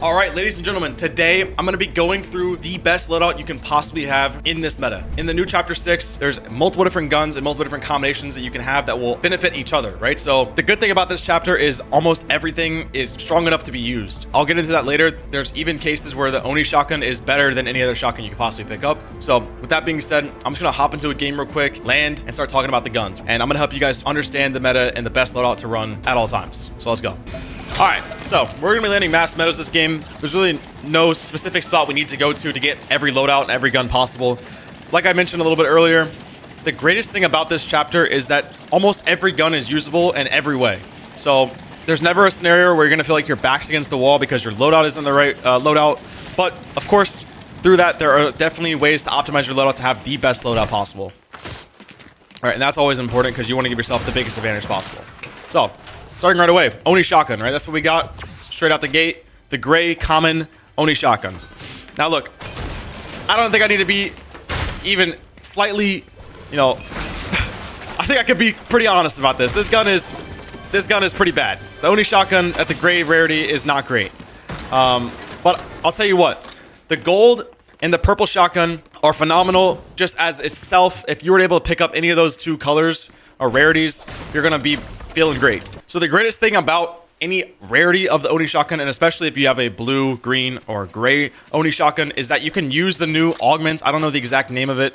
All right, ladies and gentlemen, today I'm going to be going through the best loadout you can possibly have in this meta. In the new Chapter 6, there's multiple different guns and multiple different combinations that you can have that will benefit each other, right? So the good thing about this chapter is almost everything is strong enough to be used. I'll get into that later. There's even cases where the Oni shotgun is better than any other shotgun you could possibly pick up. So with that being said, I'm just going to hop into a game real quick, land, and start talking about the guns. And I'm going to help you guys understand the meta and the best loadout to run at all times. So let's go. All right, so we're gonna be landing mass meadows this game. There's really no specific spot we need to go to get every loadout and every gun possible. Like I mentioned a little bit earlier, the greatest thing about this chapter is that almost every gun is usable in every way. So there's never a scenario where you're gonna feel like your back's against the wall because your loadout isn't the right loadout. But of course, through that, there are definitely ways to optimize your loadout to have the best loadout possible. All right, and that's always important because you want to give yourself the biggest advantage possible. So, starting right away, Oni shotgun, right? That's what we got straight out the gate. The gray common Oni shotgun. Now look, I don't think I need to be even slightly, I think I could be pretty honest about this. This gun is pretty bad. The Oni shotgun at the gray rarity is not great. But I'll tell you what, the gold and the purple shotgun are phenomenal just as itself. If you were able to pick up any of those two colors or rarities, you're gonna be feeling great. So the greatest thing about any rarity of the Oni shotgun, and especially if you have a blue, green, or gray Oni shotgun, is that you can use the new augments. I don't know the exact name of it,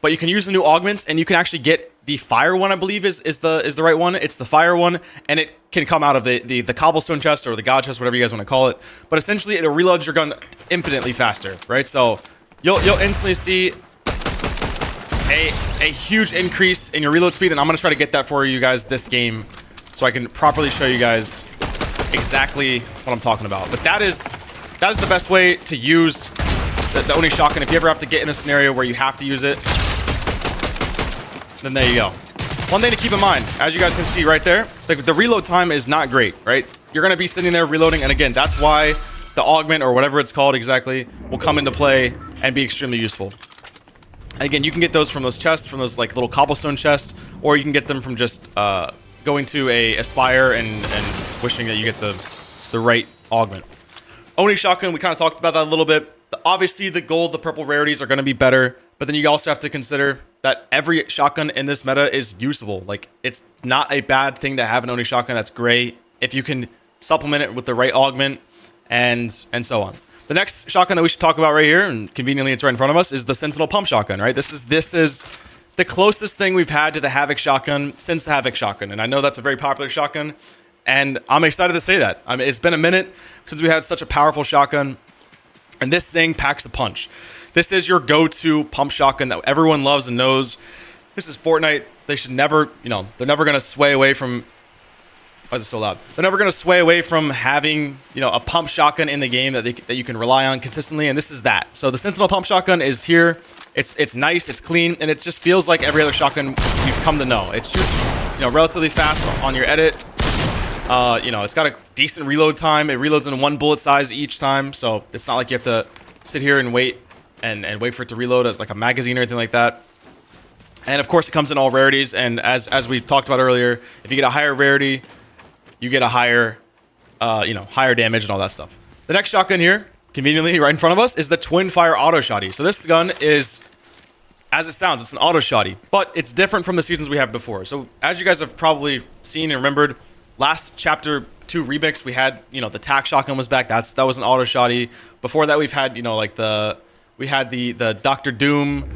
but you can use the new augments and you can actually get the fire one, I believe is the right one. It's the fire one, and it can come out of the cobblestone chest or the god chest, whatever you guys want to call it. But essentially it reloads your gun infinitely faster, right? So you'll instantly see a huge increase in your reload speed, and I'm gonna try to get that for you guys this game so I can properly show you guys exactly what I'm talking about. But that is the best way to use the Oni shotgun. If you ever have to get in a scenario where you have to use it, then there you go. One thing to keep in mind, as you guys can see right there, the reload time is not great, right? You're gonna be sitting there reloading, and again, that's why the augment, or whatever it's called exactly, will come into play and be extremely useful. Again, you can get those from those chests, from those like little cobblestone chests, or you can get them from just going to a Aspire and wishing that you get the right augment. Oni shotgun, we kind of talked about that a little bit. Obviously, the gold, the purple rarities are going to be better, but then you also have to consider that every shotgun in this meta is usable. Like, it's not a bad thing to have an Oni shotgun that's gray if you can supplement it with the right augment and so on. The next shotgun that we should talk about right here, and conveniently it's right in front of us, is the Sentinel Pump Shotgun, right? This is the closest thing we've had to the Havoc Shotgun since the Havoc Shotgun. And I know that's a very popular shotgun, and I'm excited to say that. I mean, it's been a minute since we had such a powerful shotgun, and this thing packs a punch. This is your go-to pump shotgun that everyone loves and knows. This is Fortnite. They should never, they're never going to sway away from... Why is it so loud? They're never going to sway away from having, a pump shotgun in the game that you can rely on consistently, and this is that. So the Sentinel Pump Shotgun is here. It's nice, it's clean, and it just feels like every other shotgun you've come to know. It shoots, relatively fast on your edit. It's got a decent reload time. It reloads in one bullet size each time, so it's not like you have to sit here and wait and wait for it to reload as like a magazine or anything like that. And of course, it comes in all rarities, and as we talked about earlier, if you get a higher rarity, you get a higher, higher damage and all that stuff. The next shotgun here, conveniently right in front of us, is the Twin Fire Auto Shotty. So this gun is, as it sounds, it's an auto shotty, but it's different from the seasons we have before. So as you guys have probably seen and remembered, last Chapter 2 remix, we had, the TAC shotgun was back. That was an auto shotty. Before that, we've had, we had the Dr. Doom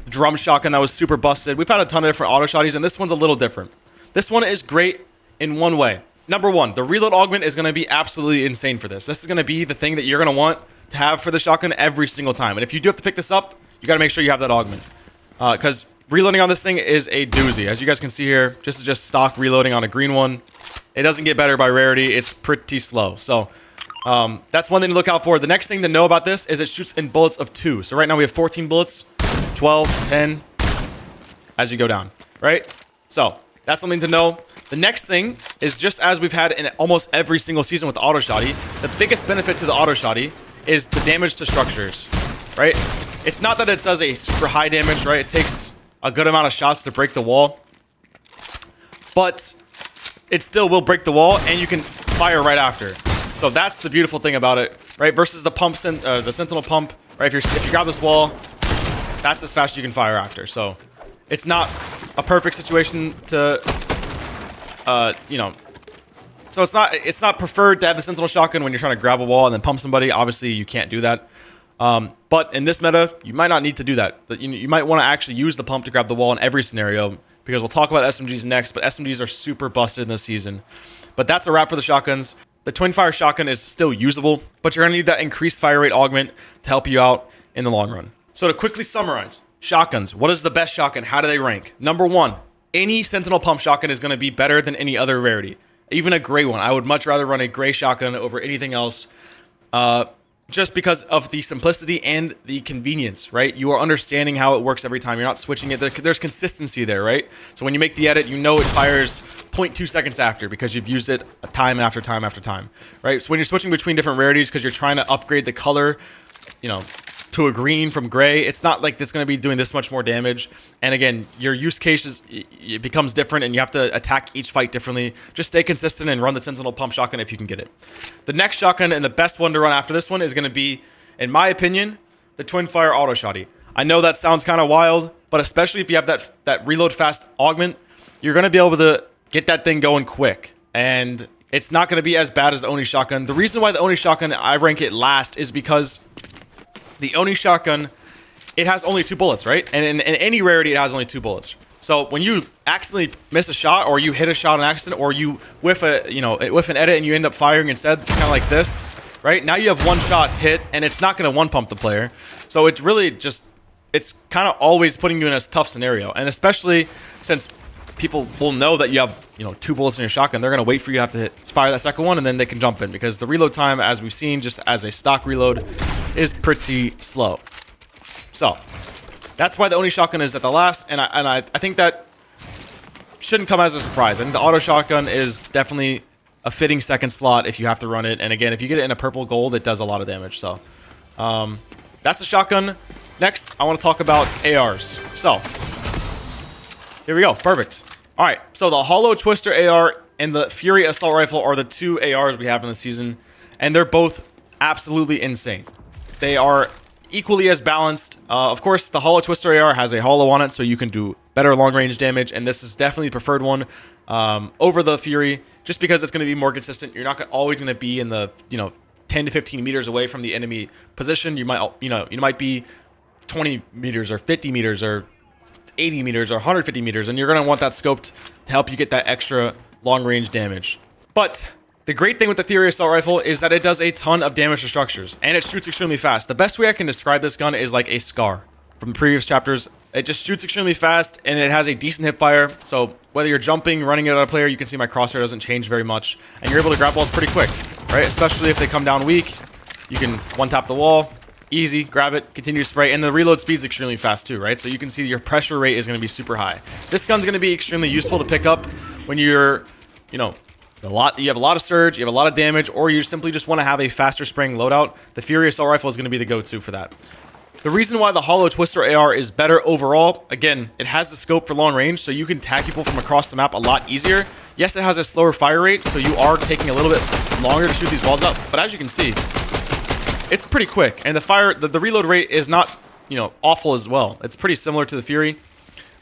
drum shotgun that was super busted. We've had a ton of different auto shotties, and this one's a little different. This one is great in one way. Number one, the reload augment is going to be absolutely insane for this. This is going to be the thing that you're going to want to have for the shotgun every single time. And if you do have to pick this up, you got to make sure you have that augment. Because reloading on this thing is a doozy. As you guys can see here, this is just stock reloading on a green one. It doesn't get better by rarity. It's pretty slow. So that's one thing to look out for. The next thing to know about this is it shoots in bullets of 2. So right now we have 14 bullets, 12, 10, as you go down, right? So that's something to know. The next thing is, just as we've had in almost every single season with the auto shotty, the biggest benefit to the auto shotty is the damage to structures, right? It's not that it does a super high damage, right? It takes a good amount of shots to break the wall, but it still will break the wall, and you can fire right after. So that's the beautiful thing about it, right? Versus the the Sentinel pump, right? If you grab this wall, that's as fast as you can fire after. So it's not a perfect situation to, you know. So it's not preferred to have the Sentinel shotgun when you're trying to grab a wall and then pump somebody. Obviously, you can't do that. But in this meta, you might not need to do that. But you might want to actually use the pump to grab the wall in every scenario, because we'll talk about SMGs next. But SMGs are super busted in this season. But that's a wrap for the shotguns. The twin fire shotgun is still usable, but you're gonna need that increased fire rate augment to help you out in the long run. So to quickly summarize, shotguns, what is the best shotgun? How do they rank? Number one, any Sentinel pump shotgun is gonna be better than any other rarity. Even a gray one. I would much rather run a gray shotgun over anything else, just because of the simplicity and the convenience, right? You are understanding how it works every time. You're not switching it. There's consistency there, right? So when you make the edit, you know it fires 0.2 seconds after because you've used it time after time after time, right? So when you're switching between different rarities because you're trying to upgrade the color, you know, to a green from gray, it's not like it's going to be doing this much more damage. And again, your use case it becomes different and you have to attack each fight differently. Just stay consistent and run the Sentinel pump shotgun if you can get it. The next shotgun and the best one to run after this one is going to be, in my opinion, the twin fire auto shotty. I know that sounds kind of wild, but especially if you have that reload fast augment, you're going to be able to get that thing going quick. And it's not going to be as bad as the Oni shotgun. The reason why the Oni shotgun, I rank it last, is because the Oni shotgun, it has only 2 bullets, right? And in any rarity, it has only 2 bullets. So when you accidentally miss a shot, or you hit a shot on accident, or you whiff an edit and you end up firing instead, kind of like this, right? Now you have 1 shot to hit, and it's not going to 1-pump the player. So it's really just, it's kind of always putting you in a tough scenario. And especially since people will know that you have, 2 bullets in your shotgun, they're going to wait for you to have to fire that second one, and then they can jump in, because the reload time, as we've seen, just as a stock reload, is pretty slow. So that's why the Oni shotgun is at the last, and I think that shouldn't come as a surprise. I think the auto shotgun is definitely a fitting second slot if you have to run it. And again, if you get it in a purple gold, it does a lot of damage. So that's a shotgun. Next, I want to talk about ARs. So here we go. Perfect. All right. So the Hollow Twister AR and the Fury Assault Rifle are the 2 ARs we have in the season, and they're both absolutely insane. They are equally as balanced. Of course, the Hollow Twister AR has a hollow on it, so you can do better long-range damage, and this is definitely the preferred one over the Fury, just because it's going to be more consistent. You're not always going to be in the 10 to 15 meters away from the enemy position. You might be 20 meters or 50 meters or 80 meters or 150 meters, and you're going to want that scoped to help you get that extra long-range damage. But the great thing with the Fury Assault Rifle is that it does a ton of damage to structures, and it shoots extremely fast. The best way I can describe this gun is like a Scar from the previous chapters. It just shoots extremely fast, and it has a decent hip fire. So whether you're jumping, running it at a player, you can see my crosshair doesn't change very much, and you're able to grab walls pretty quick, right? Especially if they come down weak, you can one-tap the wall, easy, grab it, continue to spray, and the reload speed is extremely fast too, right? So you can see your pressure rate is going to be super high. This gun's going to be extremely useful to pick up when you're, you have a lot of surge, you have a lot of damage, or you simply just want to have a faster spraying loadout. The Fury Assault Rifle is going to be the go-to for that. The reason why the Hollow Twister AR is better overall, again, it has the scope for long range, so you can tag people from across the map a lot easier. Yes, it has a slower fire rate, so you are taking a little bit longer to shoot these walls up, but as you can see, it's pretty quick, and the reload rate is not, awful as well. It's pretty similar to the Fury,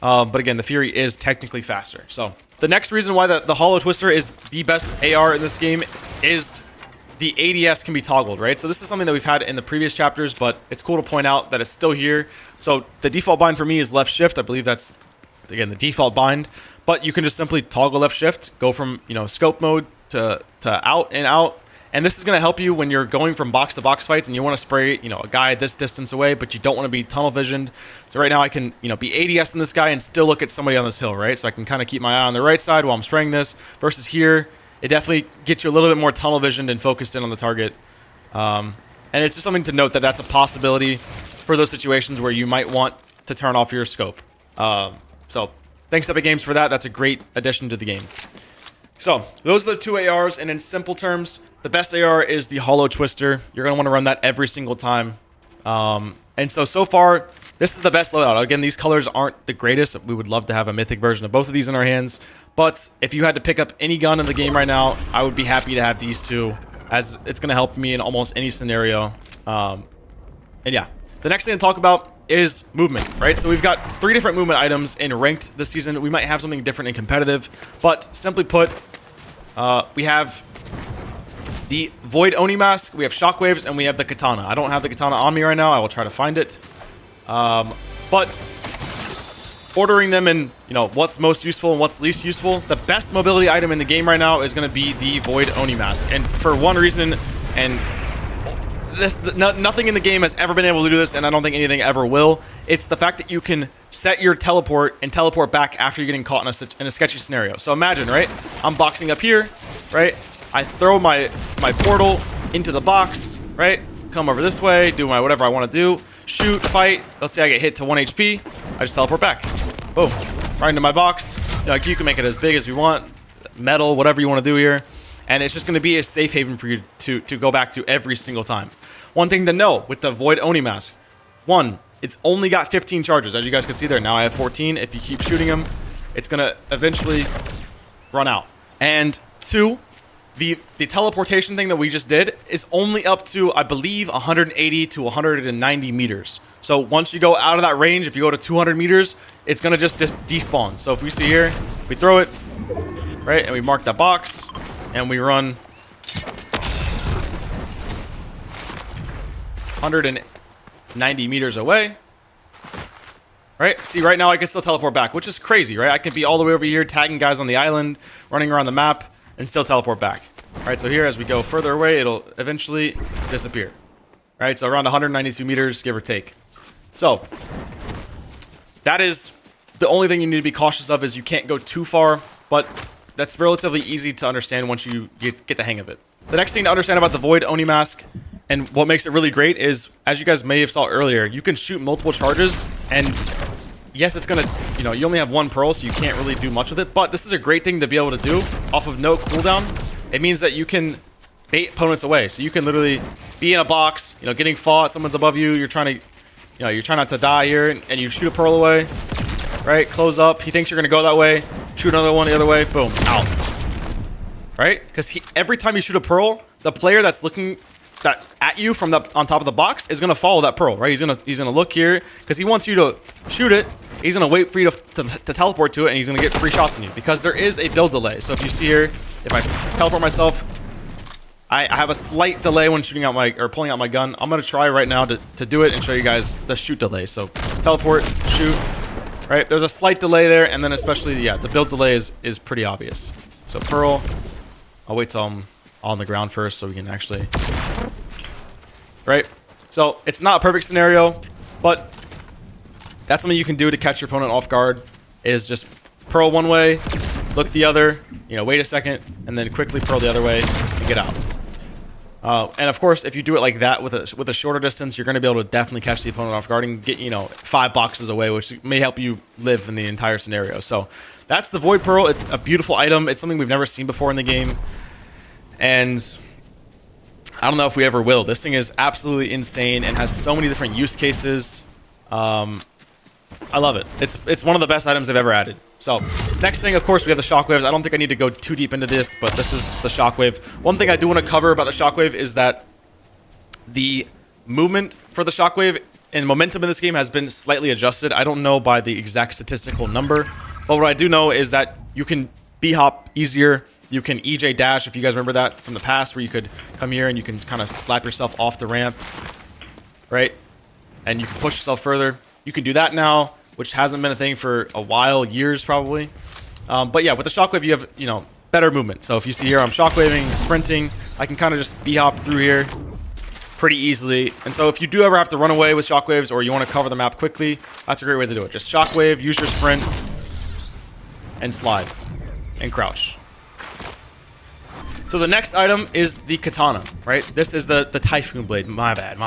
but again, the Fury is technically faster. So the next reason why the Hollow Twister is the best AR in this game is the ADS can be toggled, right? So this is something that we've had in the previous chapters, but it's cool to point out that it's still here. So the default bind for me is left shift. I believe that's, again, the default bind, but you can just simply toggle left shift, go from, scope mode to out and out. And this is going to help you when you're going from box to box fights and you want to spray, a guy this distance away, but you don't want to be tunnel visioned. So right now I can, be ADS in this guy and still look at somebody on this hill, right? So I can kind of keep my eye on the right side while I'm spraying this, versus here, it definitely gets you a little bit more tunnel visioned and focused in on the target. And it's just something to note that that's a possibility for those situations where you might want to turn off your scope. So thanks Epic Games for that. That's a great addition to the game. So those are the 2 ARs, and in simple terms, the best AR is the Hollow Twister. You're going to want to run that every single time. And so far, this is the best loadout. Again, these colors aren't the greatest. We would love to have a mythic version of both of these in our hands. But if you had to pick up any gun in the game right now, I would be happy to have these 2 as it's going to help me in almost any scenario. And yeah, the next thing to talk about is movement, right? So we've got 3 different movement items in ranked this season. We might have something different in competitive, but simply put, we have the Void Oni Mask, we have Shockwaves, and we have the Katana. I don't have the Katana on me right now. I will try to find it. But ordering them in, you know, what's most useful and what's least useful, the best mobility item in the game right now is going to be the Void Oni Mask. And for one reason, and nothing in the game has ever been able to do this, and I don't think anything ever will. It's the fact that you can set your teleport and teleport back after you're getting caught in a sketchy scenario. So imagine, right? I'm boxing up here, right? I throw my portal into the box, right? Come over this way, do my whatever I want to do. Shoot, fight. Let's say I get hit to 1 HP. I just teleport back. Boom. Right into my box. Like, you can make it as big as you want. Metal, whatever you want to do here. And it's just going to be a safe haven for you to go back to every single time. One thing to know with the Void Oni Mask. 1, it's only got 15 charges. As you guys can see there, now I have 14. If you keep shooting them, it's going to eventually run out. And 2, the teleportation thing that we just did is only up to, I believe, 180 to 190 meters. So once you go out of that range, if you go to 200 meters, it's going to just despawn. So if we see here, we throw it, right, and we mark that box, and we run 190 meters away, right? See, right now I can still teleport back, which is crazy, right? I can be all the way over here tagging guys on the island, running around the map, and still teleport back. All right, so here as we go further away, it'll eventually disappear. All right, so around 192 meters, give or take. So that is the only thing you need to be cautious of, is you can't go too far, but that's relatively easy to understand once you get the hang of it. The next thing to understand about the Void Oni Mask, and what makes it really great, is, as you guys may have saw earlier, you can shoot multiple charges, and yes, it's gonna, you know, you only have 1 pearl, so you can't really do much with it, but this is a great thing to be able to do off of no cooldown. It means that you can bait opponents away, so you can literally be in a box, you know, getting fought, someone's above you, you're trying to, you know, you're trying not to die here, and you shoot a pearl away, right? Close up, he thinks you're gonna go that way, shoot another one the other way, boom, out. Right? Because every time you shoot a pearl, the player that's looking at you from on top of the box is gonna follow that pearl, right? He's gonna look here because he wants you to shoot it. He's gonna wait for you to teleport to it, and he's gonna get free shots on you because there is a build delay. So if you see here, if I teleport myself, I have a slight delay when shooting out or pulling out my gun. I'm gonna try right now to do it and show you guys the shoot delay. So teleport, shoot, right? There's a slight delay there, and then especially, yeah, the build delay is pretty obvious. So pearl, I'll wait till I'm on the ground first so we can actually, right? So it's not a perfect scenario, but that's something you can do to catch your opponent off guard, is just pearl one way, look the other, you know, wait a second, and then quickly pearl the other way and get out. And of course, if you do it like that with a shorter distance, you're going to be able to definitely catch the opponent off guard and get, you know, 5 boxes away, which may help you live in the entire scenario. So that's the Void Pearl. It's a beautiful item. It's something we've never seen before in the game, and I don't know if we ever will. This thing is absolutely insane and has so many different use cases. I love it. It's one of the best items I've ever added. So next thing, of course, we have the shockwaves. I don't think I need to go too deep into this, but this is the shockwave. One thing I do want to cover about the shockwave is that the movement for the shockwave and momentum in this game has been slightly adjusted. I don't know by the exact statistical number, but what I do know is that you can B-hop easier. You can EJ dash, if you guys remember that from the past, where you could come here and you can kind of slap yourself off the ramp, right? And you can push yourself further. You can do that now, which hasn't been a thing for a while, years probably. But yeah, with the shockwave, you have, you know, better movement. So if you see here, I'm shockwaving, sprinting, I can kind of just B-hop through here pretty easily. And so if you do ever have to run away with shockwaves, or you want to cover the map quickly, that's a great way to do it. Just shockwave, use your sprint, and slide, and crouch. So the next item is the katana, right? This is the Typhoon Blade. My bad.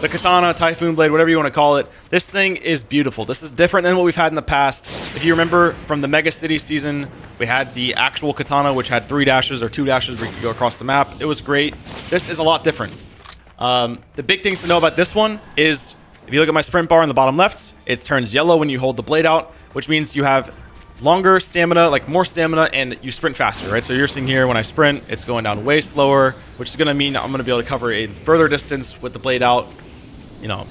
The katana, Typhoon Blade, whatever you want to call it. This thing is beautiful. This is different than what we've had in the past. If you remember from the Mega City season, we had the actual katana, which had 3 dashes or 2 dashes where you could go across the map. It was great. This is a lot different. The big things to know about this one is, if you look at my sprint bar in the bottom left, it turns yellow when you hold the blade out, which means you have longer stamina, like more stamina, and you sprint faster, right? So you're seeing here when I sprint, it's going down way slower, which is going to mean I'm going to be able to cover a further distance with the blade out, you know,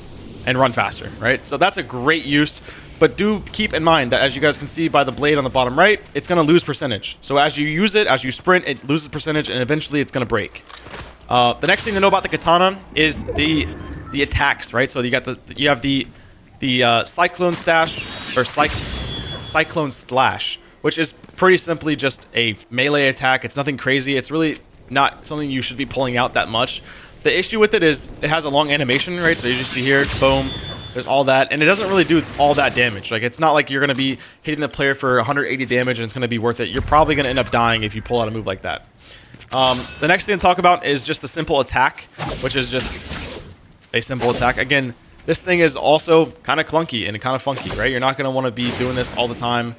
and run faster, right? So that's a great use, but do keep in mind that as you guys can see by the blade on the bottom right, it's going to lose percentage. So as you use it, as you sprint, it loses percentage, and eventually it's going to break. The next thing to know about the katana is the attacks, right? So you have the cyclone stash or cyclone slash, which is pretty simply just a melee attack. It's nothing crazy. It's really not something you should be pulling out that much. The issue with it is it has a long animation, right? So as you see here, boom, there's all that, and it doesn't really do all that damage. Like, it's not like you're going to be hitting the player for 180 damage and it's going to be worth it. You're probably going to end up dying if you pull out a move like that. The next thing to talk about is just the simple attack, which is just a simple attack. Again, this thing is also kind of clunky and kind of funky, right? You're not going to want to be doing this all the time.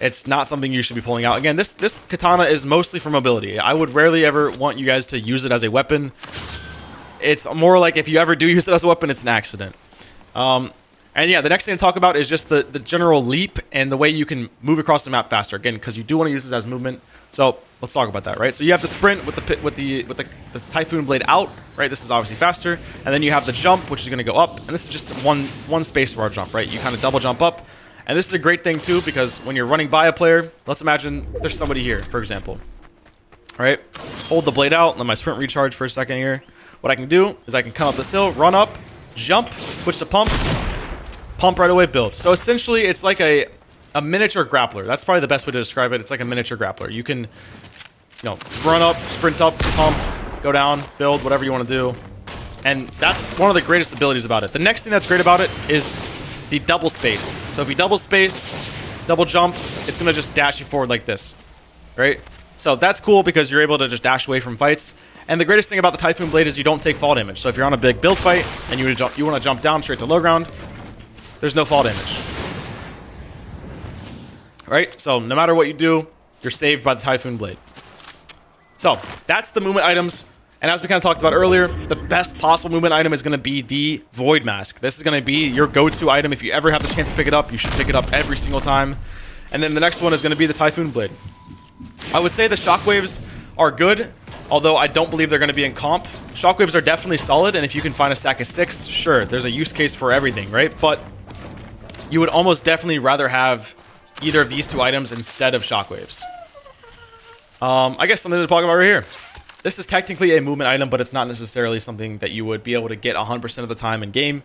It's not something you should be pulling out. Again, this katana is mostly for mobility. I would rarely ever want you guys to use it as a weapon. It's more like if you ever do use it as a weapon, it's an accident. And yeah, the next thing to talk about is just the general leap and the way you can move across the map faster. Again, because you do want to use this as movement. So let's talk about that, right? So you have the sprint with the Typhoon blade out, right? This is obviously faster, and then you have the jump, which is going to go up, and this is just one spacebar jump, right? You kind of double jump up, and this is a great thing too because when you're running by a player, let's imagine there's somebody here, for example, right? Hold the blade out, let my sprint recharge for a second here. What I can do is I can come up this hill, run up, jump, switch to pump right away, build. So essentially, it's like a miniature grappler. That's probably the best way to describe it. It's like a miniature grappler. You can, run up, sprint up, pump, go down, build, whatever you want to do. And that's one of the greatest abilities about it. The next thing that's great about it is the double space. So if you double space, double jump, it's going to just dash you forward like this, right? So that's cool because you're able to just dash away from fights. And the greatest thing about the Typhoon blade is you don't take fall damage. So if you're on a big build fight and you want to jump down straight to low ground, there's no fall damage. Right? So no matter what you do, you're saved by the Typhoon blade. So that's the movement items. And as we kind of talked about earlier, the best possible movement item is going to be the Void Mask. This is going to be your go-to item. If you ever have the chance to pick it up, you should pick it up every single time. And then the next one is going to be the Typhoon blade. I would say the shockwaves are good, although I don't believe they're going to be in comp. Shockwaves are definitely solid, and if you can find a stack of 6, sure, there's a use case for everything, right? But you would almost definitely rather have either of these two items instead of shockwaves. I guess something to talk about right here. This is technically a movement item, but it's not necessarily something that you would be able to get 100% of the time in game,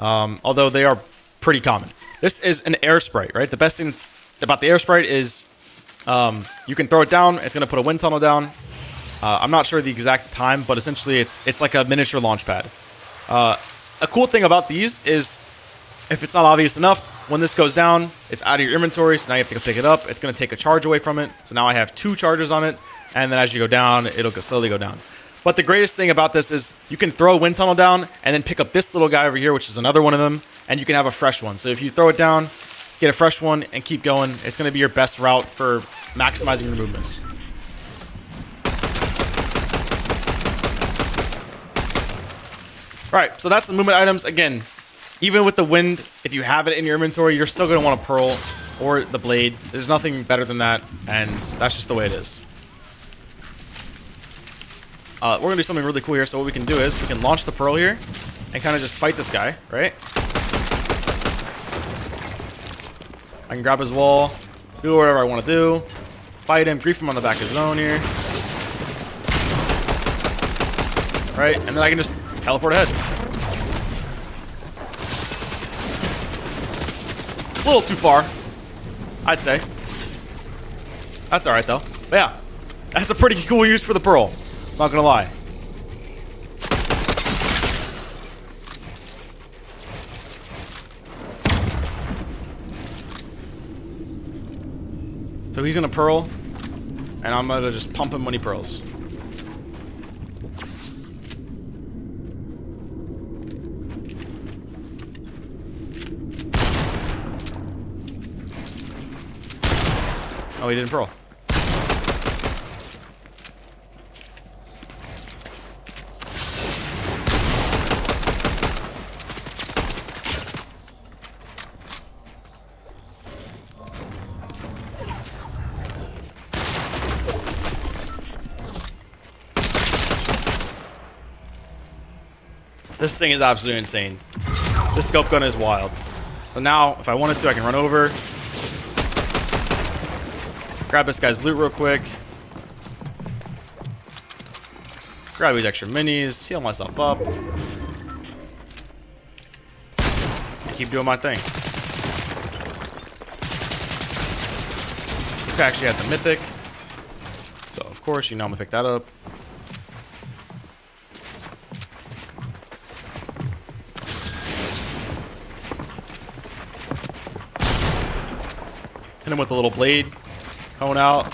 although they are pretty common. This is an air sprite, right? The best thing about the air sprite is you can throw it down. It's going to put a wind tunnel down. I'm not sure the exact time, but essentially it's like a miniature launch pad. A cool thing about these is if it's not obvious enough, when this goes down, it's out of your inventory, so now you have to go pick it up. It's going to take a charge away from it. So now I have 2 charges on it, and then as you go down, it'll slowly go down. But the greatest thing about this is you can throw a wind tunnel down and then pick up this little guy over here, which is another one of them, and you can have a fresh one. So if you throw it down, get a fresh one, and keep going, it's going to be your best route for maximizing your movement. Alright, so that's the movement items. Again, even with the wind, if you have it in your inventory, you're still going to want a pearl or the blade. There's nothing better than that, and that's just the way it is. We're going to do something really cool here. So what we can do is we can launch the pearl here and kind of just fight this guy, right? I can grab his wall, do whatever I want to do, fight him, grief him on the back of his own here. Right, and then I can just teleport ahead. A little too far, I'd say. That's alright though. But yeah, that's a pretty cool use for the pearl. Not gonna lie. So he's gonna pearl, and I'm gonna just pump him when he pearls. Oh, he didn't pearl. This thing is absolutely insane. This scope gun is wild. So now, if I wanted to, I can run over. Grab this guy's loot real quick. Grab these extra minis. Heal myself up. Keep doing my thing. This guy actually had the mythic. So, of course, you know I'm going to pick that up. Hit him with a little blade. Cone out.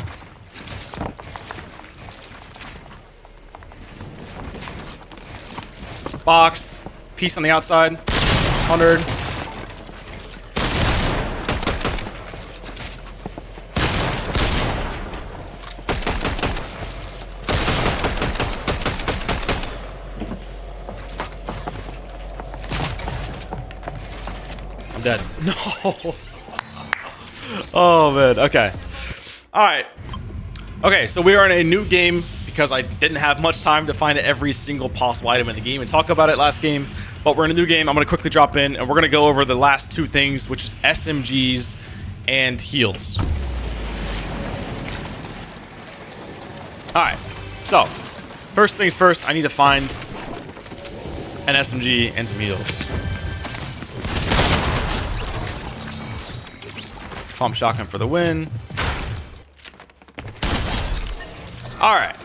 Box. Piece on the outside. 100. I'm dead. No. Oh, man. Okay. All right. Okay, so we are in a new game because I didn't have much time to find every single possible item in the game and talk about it last game. But we're in a new game. I'm going to quickly drop in, and we're going to go over the last two things, which is SMGs and heals. All right. So, first things first, I need to find an SMG and some heals. Pump shotgun for the win. Alright.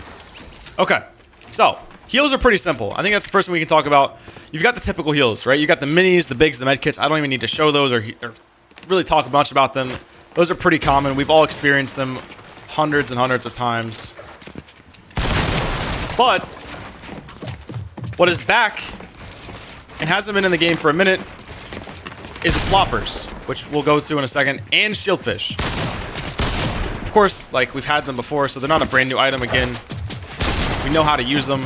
Okay. So, heals are pretty simple. I think that's the first thing we can talk about. You've got the typical heals, right? You got the minis, the bigs, the medkits. I don't even need to show those or really talk much about them. Those are pretty common. We've all experienced them hundreds and hundreds of times. But what is back and hasn't been in the game for a minute is floppers, which we'll go to in a second, and shieldfish. Of course, like, we've had them before, so they're not a brand new item again. We know how to use them.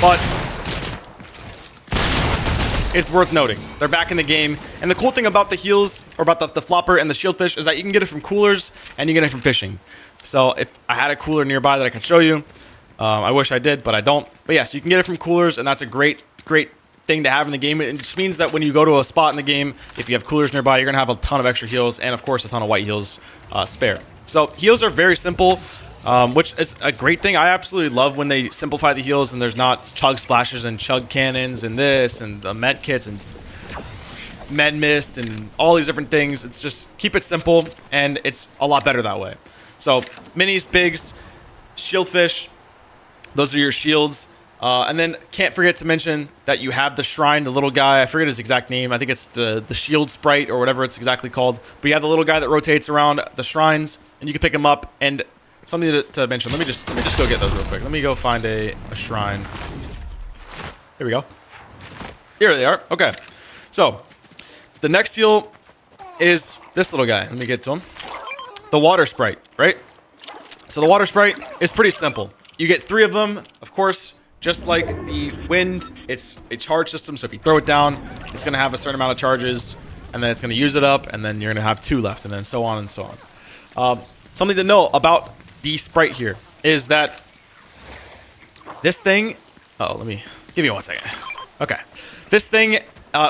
But it's worth noting. They're back in the game. And the cool thing about the heals, or about the flopper and the shieldfish, is that you can get it from coolers and you get it from fishing. So if I had a cooler nearby that I could show you, I wish I did, but I don't. But yes, you can get it from coolers, and that's a great thing to have in the game. It just means that when you go to a spot in the game, if you have coolers nearby, you're gonna have a ton of extra heals and of course a ton of white heals spare. So heals are very simple, which is a great thing. I absolutely love when they simplify the heals and there's not chug splashes and chug cannons and this and the med kits and med mist and all these different things. It's just keep it simple, and it's a lot better that way. So minis, bigs, shieldfish, those are your shields. And then can't forget to mention that you have the shrine, the little guy. I forget his exact name. I think it's the shield sprite or whatever it's exactly called. But you have the little guy that rotates around the shrines, and you can pick him up. And something to mention. Let me just go get those real quick. Let me go find a shrine. Here we go. Here they are. Okay. So the next heal is this little guy. Let me get to him. The water sprite, right? So the water sprite is pretty simple. You get 3 of them, of course. Just like the wind, it's a charge system, so if you throw it down, it's going to have a certain amount of charges, and then it's going to use it up, and then you're going to have 2 left, and then so on and so on. Something to know about the sprite here is that this thing... Oh, let me... Give me 1 second. Okay. This thing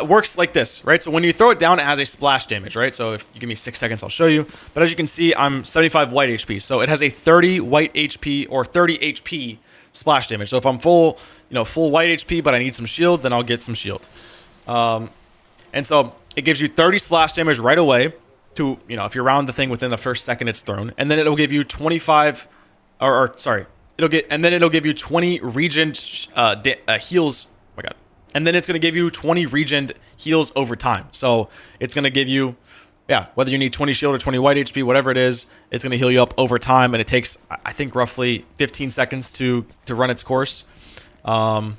works like this, right? So when you throw it down, it has a splash damage, right? So if you give me 6 seconds, I'll show you. But as you can see, I'm 75 white HP, so it has a 30 white HP, or 30 HP splash damage. So if I'm full white HP, but I need some shield, then I'll get some shield. And so it gives you 30 splash damage right away to, if you're around the thing within the first second it's thrown. And then it'll give you 25, it'll give you 20 regen heals. Oh my God. And then it's going to give you 20 regen heals over time. So it's going to give you, whether you need 20 shield or 20 white HP, whatever it is, it's going to heal you up over time. And it takes, I think, roughly 15 seconds to run its course. Could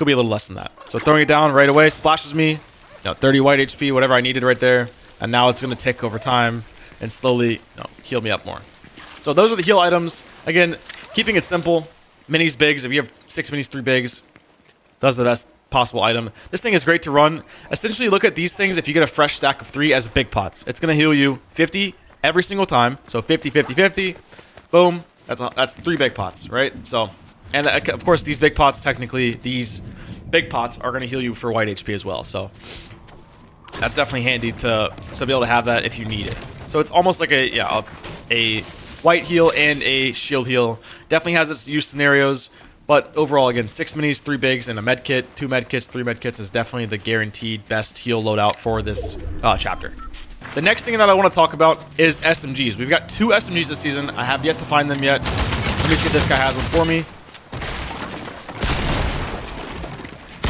be a little less than that. So throwing it down right away splashes me, 30 white HP, whatever I needed right there. And now it's going to tick over time and slowly heal me up more. So those are the heal items. Again, keeping it simple. Minis, bigs. If you have 6 minis, 3 bigs, that's the best possible item. This thing is great to run. Essentially, look at these things. If you get a fresh stack of 3 as big pots, it's going to heal you 50 every single time. So 50, 50, 50. Boom. That's 3 big pots, right? So And of course, these big pots, technically, these big pots are going to heal you for white HP as well. So that's definitely handy to be able to have that if you need it. So it's almost like a white heal and a shield heal. Definitely has its use scenarios. But overall, again, 6 minis, 3 bigs, and a med kit. 2 med kits, 3 med kits is definitely the guaranteed best heal loadout for this chapter. The next thing that I want to talk about is SMGs. We've got 2 SMGs this season. I have yet to find them yet. Let me see if this guy has one for me.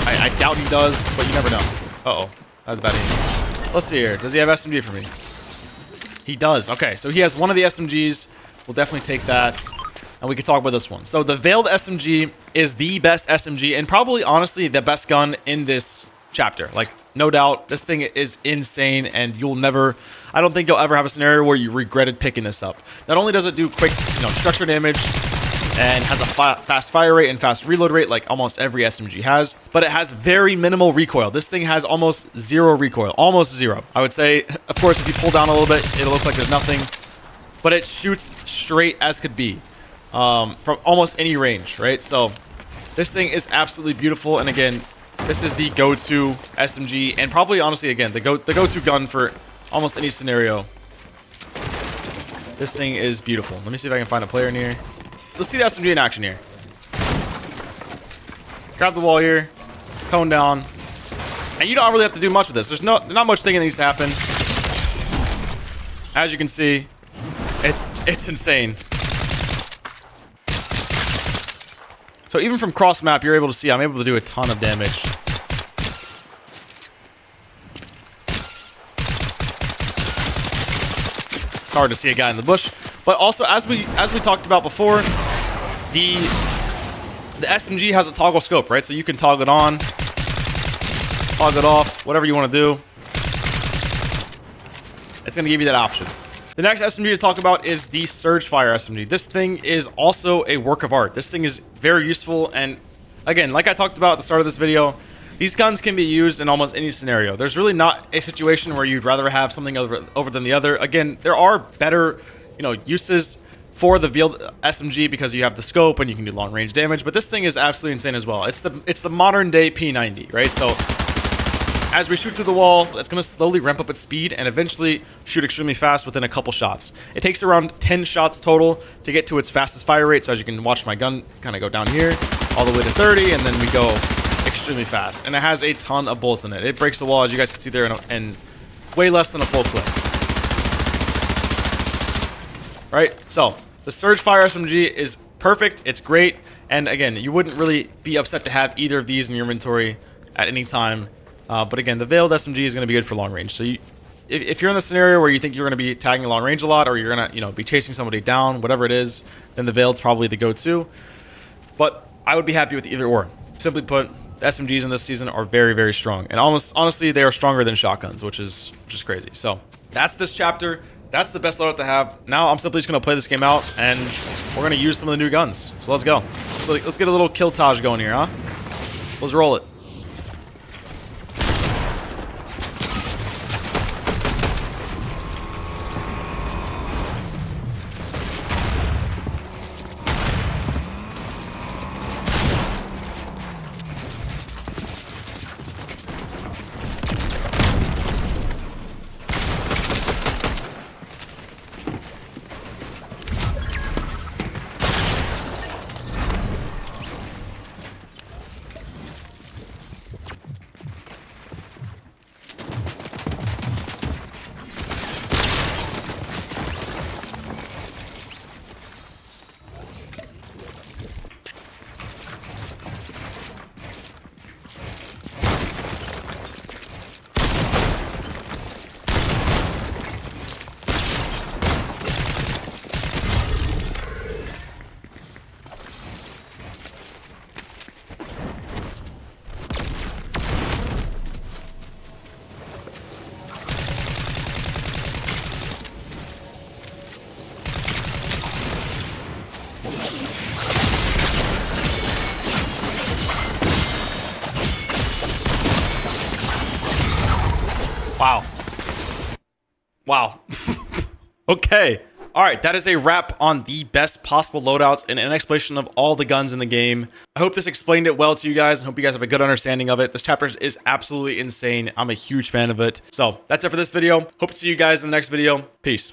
I doubt he does, but you never know. Uh-oh. That was bad aim. Let's see here. Does he have SMG for me? He does. Okay, so he has one of the SMGs. We'll definitely take that. And we can talk about this one. So the Veiled SMG is the best SMG and probably, honestly, the best gun in this chapter. Like, no doubt, this thing is insane, and you'll never... I don't think you'll ever have a scenario where you regretted picking this up. Not only does it do quick, structure damage, and has a fast fire rate and fast reload rate like almost every SMG has, but it has very minimal recoil. This thing has almost 0 recoil. Almost 0. I would say, of course, if you pull down a little bit, it'll look like there's nothing, but it shoots straight as could be. From almost any range, right? So this thing is absolutely beautiful, and again, this is the go-to SMG, and probably honestly again the go-to gun for almost any scenario. This thing is beautiful. Let me see if I can find a player in here. Let's see the SMG in action here. Grab the wall here, cone down, and you don't really have to do much with this. There's not much thinking that needs to happen. As you can see, it's insane. So even from cross map, you're able to see I'm able to do a ton of damage. It's hard to see a guy in the bush, but also as we talked about before, the SMG has a toggle scope, right? So you can toggle it on, toggle it off, whatever you want to do. It's going to give you that option. The next SMG to talk about is the Surge Fire SMG. This thing is also a work of art. This thing is very useful, and again, like I talked about at the start of this video, these guns can be used in almost any scenario. There's really not a situation where you'd rather have something over than the other. Again, there are better, uses for the Veiled SMG because you have the scope and you can do long range damage, but this thing is absolutely insane as well. It's the modern day P90, right? So as we shoot through the wall, it's going to slowly ramp up its speed and eventually shoot extremely fast within a couple shots. It takes around 10 shots total to get to its fastest fire rate. So as you can watch my gun kind of go down here all the way to 30, and then we go extremely fast. And it has a ton of bullets in it. It breaks the wall, as you guys can see there, in way less than a full clip. Right? So the Surge Fire SMG is perfect. It's great. And again, you wouldn't really be upset to have either of these in your inventory at any time. But again, the Veiled SMG is going to be good for long range. So if you're in the scenario where you think you're going to be tagging long range a lot, or you're going to be chasing somebody down, whatever it is, then the Veiled's probably the go-to. But I would be happy with either or. Simply put, the SMGs in this season are very, very strong, and honestly, they are stronger than shotguns, which is crazy. So that's this chapter. That's the best loadout to have. Now I'm simply just going to play this game out, and we're going to use some of the new guns. So let's go. So let's get a little killtage going here, huh? Let's roll it. Wow. Wow. Okay. All right, that is a wrap on the best possible loadouts and an explanation of all the guns in the game. I hope this explained it well to you guys and hope you guys have a good understanding of it. This chapter is absolutely insane. I'm a huge fan of it. So that's it for this video. Hope to see you guys in the next video. Peace.